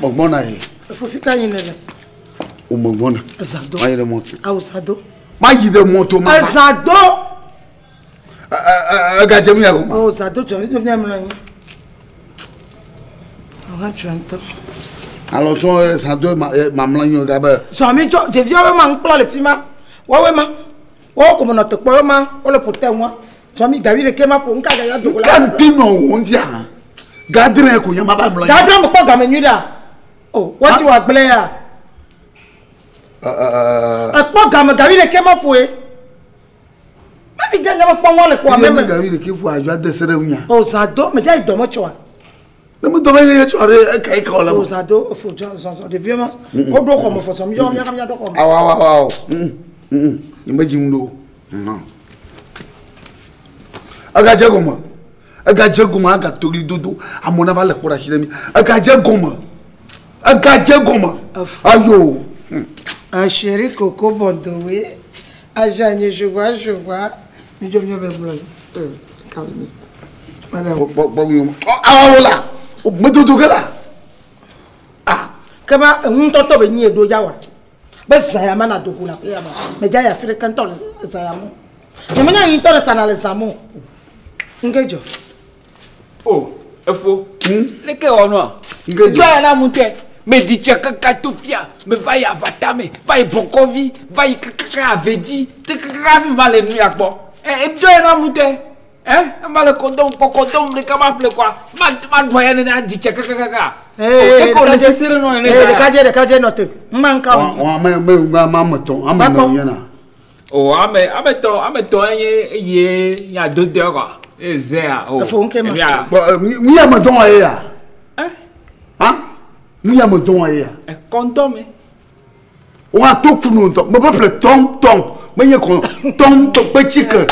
Mogbona ye. Faut ficar une là. O Mogbona. Zado. Maille de moto. Ah, Zado. Maille de moto. Zado. Gadje mi yako. Oh, Zado, tu as venir me là. On rentre un peu. Alors, Zado, maman, il y a pas. Ça me dit, tu viens vraiment plan le film. Ouais, ma. Oh, comme on a te quoi, ma. On le porte moi. Ça me dit, David, qui m'a pour un cas de la. Quand tu n'en on dit, Gadre, qu'on y a pas blanc. Gadre, pourquoi gamin là? Oh, what you are playing? Quoi gamin, David, qui m'a pour. Mais il n'y a pas moi le quoi même. David, qui voit, je vais cérémonie. Oh, Zado, mais j'ai dormi, tu vois. Ne me donnez pas de caïque là. Oh, Zado, il faut que je viens. Oh, donc, on me fait ça. Ah, waouh, imagine. Agaje goma. Agaje goma aga tori dodo. Amona va le courage demi. Agaje goma. Agaje goma. Ayo. Un chéri coco bondoé. Ajanye je vois. Mais je viens vers moi. Calme. Madame. Ah voilà. O medodo gala. Ah. Kama ntoto be ni edo jawa. Be saya mana dokula pe aba. Me jaya fere kanto saya mo. Je me nyi to sana le samo. Ngejo. Oh, efo. Leke ono. Ngejo. Joya na mute. Me di chaka katofia, me vai avatame, vai bokovi, vai kaka avedi, te kaka vi vale nu yakbo. Joya na mute. Mal condom, pocodom, le camafle quoi. Ma doyenne n'a dit kaka. Eh, qu'on nécessaire non. Le kaje note. Manka. Mamoton, amana. Oh, ameton y a 2 heures. Ezea. Oh. Mi amaton aya. Hein? Mi amaton aya. Condom. On a tout pour nous. Me peuple tom. Mais y a tom petit que.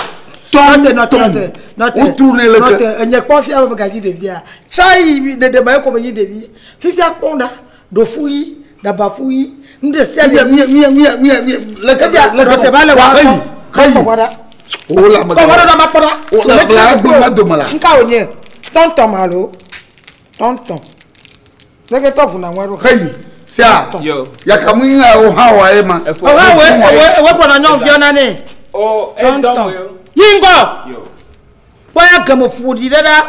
Note. Tourner le note. On y pas fier avec gadi de via. Chai de mayo comme y de vie. Fifia ponda do fouyi, da bafouyi. Nde sia mi. Le kadia le bale wa. Oh la madame. Comment on a ma pora? Oh la blague de mala. Nka onye. Tonton malo. Tonton. Leke to funa waro. Hey, sia. Yo. Ya kamuinga o hawa ema. We pona nyon viona ne. Oh, tonton. Yingo. Yo. Waya gamo fudi dada.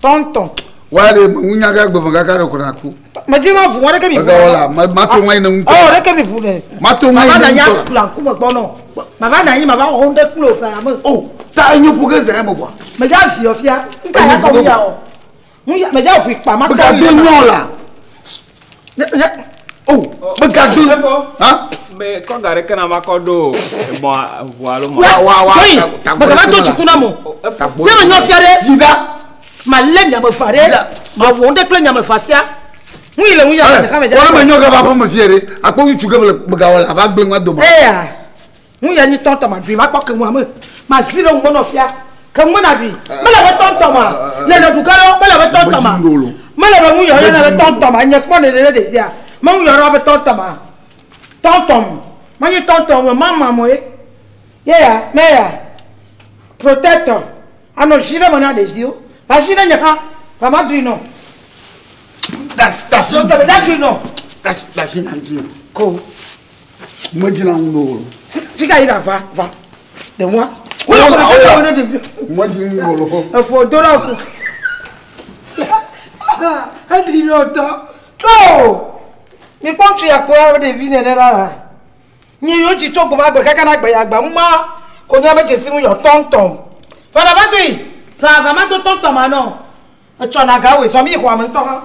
Tonton. Wale munya ga gbo ga ka ko na ku. Majima fu wale ke bi. Ga wala, ma to ngai na nko. Oh, le ke bi fu de. Ma to ngai na nko. Ma na ya plan ku mo gbono. Ma ba na yin ma ba honde close am. Oh, ta nyu pu ga ze mo kwa. Me ja fi ofia. Nka ya ko ya o. Me ja fi pa ma ko. Ga be nyon la. Oh, me ga do. Hein? Mais quand gare kana makodo moi voilà moi. Wa. Ba ga to chukuna mo. Ya ma nyo fiare. Zida. Ma lem ya me fare. Ma honde close ya me fafia. Oui, le mouilla, c'est quand même. On a mis un gars me fier. À quoi tu veux me gawala avec ben moi demain. Eh, mouilla ni tonton ma bi, ma pas que moi ma ziro mon ofia. Comme mon abi. Me la tonton ma. Le dugalo, me la tonton ma. Me la mouilla, le la tonton ma. N'y a pas de déjà. Me mouilla robe tonton ma. Tonton. Ma ni tonton maman moi. Yeah, mais protecteur. Ano jira mona des yeux. Pas jira nya ka. Pas ma drino. That's you know. That's in Nigeria. Go. Imagine on no. Fica aí, va. De moi. Imagine no. For dollar. Adrino to. Go. Mi pontu ya ko ya de vine na. Ni yo ti to go ma gbe kaka na gbe ya gba ma. Ko nya meje simu yo tonton. Fa da ba to yi. Fa ma to tonton ma no. E cho na gawe so mi ko am to.